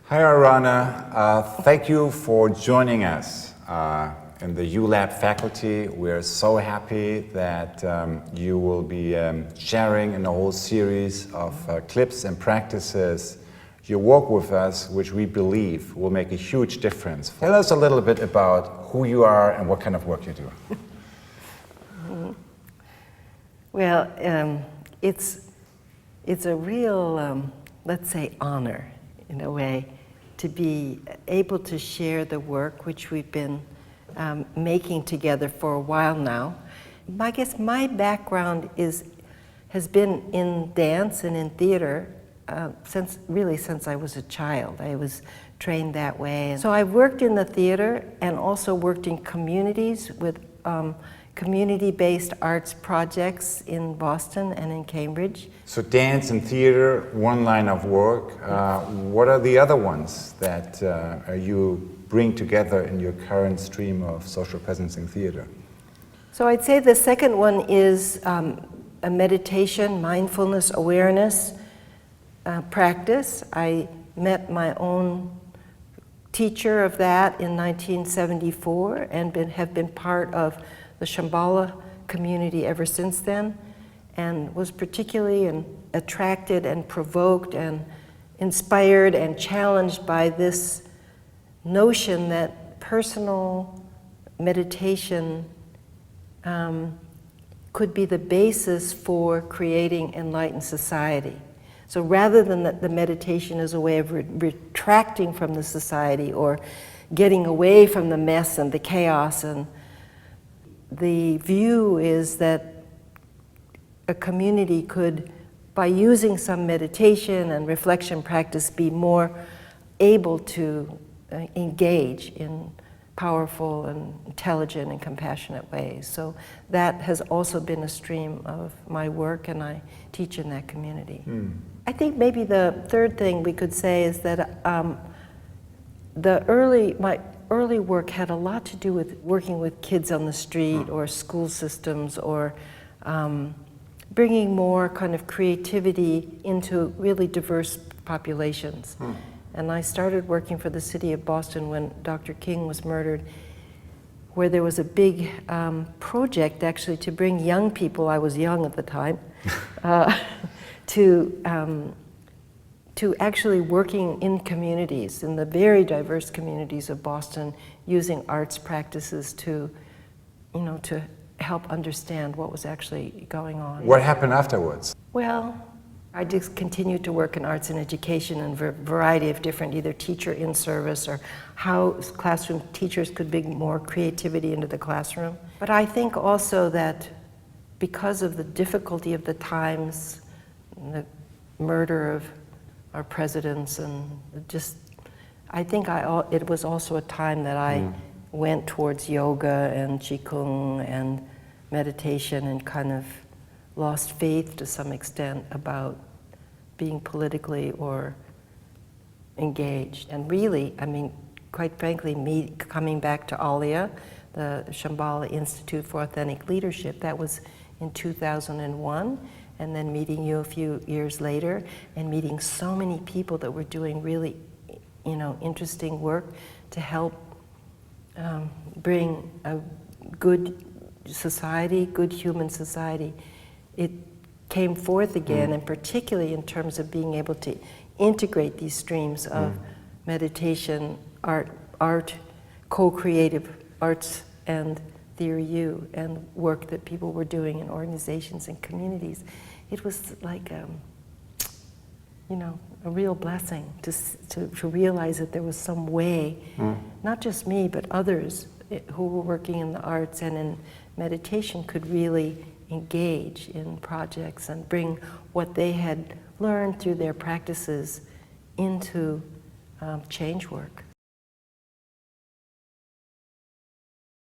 Hi Arawana, thank you for joining us in the U.Lab faculty. We're so happy that you will be sharing in a whole series of clips and practices your work with us, which we believe will make a huge difference. Tell us a little bit about who you are and what kind of work you do. Well, it's a real, let's say, honor in a way to be able to share the work which we've been making together for a while now. I guess my background has been in dance and in theater since I was a child. I was trained that way. So I've worked in the theater and also worked in communities with community-based arts projects in Boston and in Cambridge. So dance and theater, one line of work. What are the other ones that you bring together in your current stream of social presence in theater? So I'd say the second one is a meditation, mindfulness, awareness practice. I met my own teacher of that in 1974 and have been part of the Shambhala community ever since then, and was particularly attracted and provoked and inspired and challenged by this notion that personal meditation could be the basis for creating enlightened society. So rather than that the meditation is a way of retracting from the society or getting away from the mess and the chaos, and the view is that a community could, by using some meditation and reflection practice, be more able to engage in powerful and intelligent and compassionate ways. So that has also been a stream of my work, and I teach in that community. I think maybe the third thing we could say is that my early work had a lot to do with working with kids on the street or school systems, or bringing more kind of creativity into really diverse populations. And I started working for the city of Boston when Dr. King was murdered, where there was a big project actually to bring young people, I was young at the time, to actually working in communities, in the very diverse communities of Boston, using arts practices to help understand what was actually going on. What happened afterwards? Well, I just continued to work in arts and education in a variety of different, either teacher in service or how classroom teachers could bring more creativity into the classroom. But I think also that because of the difficulty of the times, the murder of our presidents, and I think it was also a time that I went towards yoga and qigong and meditation and kind of lost faith to some extent about being politically or engaged. And really, I mean, quite frankly, me coming back to ALIA, the Shambhala Institute for Authentic Leadership, that was in 2001, and then meeting you a few years later and meeting so many people that were doing really, interesting work to help bring a good society, good human society. It came forth again, and particularly in terms of being able to integrate these streams of meditation, art, co-creative arts, and theory U, and work that people were doing in organizations and communities. It was like, a real blessing to realize that there was some way, not just me, but others who were working in the arts and in meditation could really engage in projects and bring what they had learned through their practices into change work.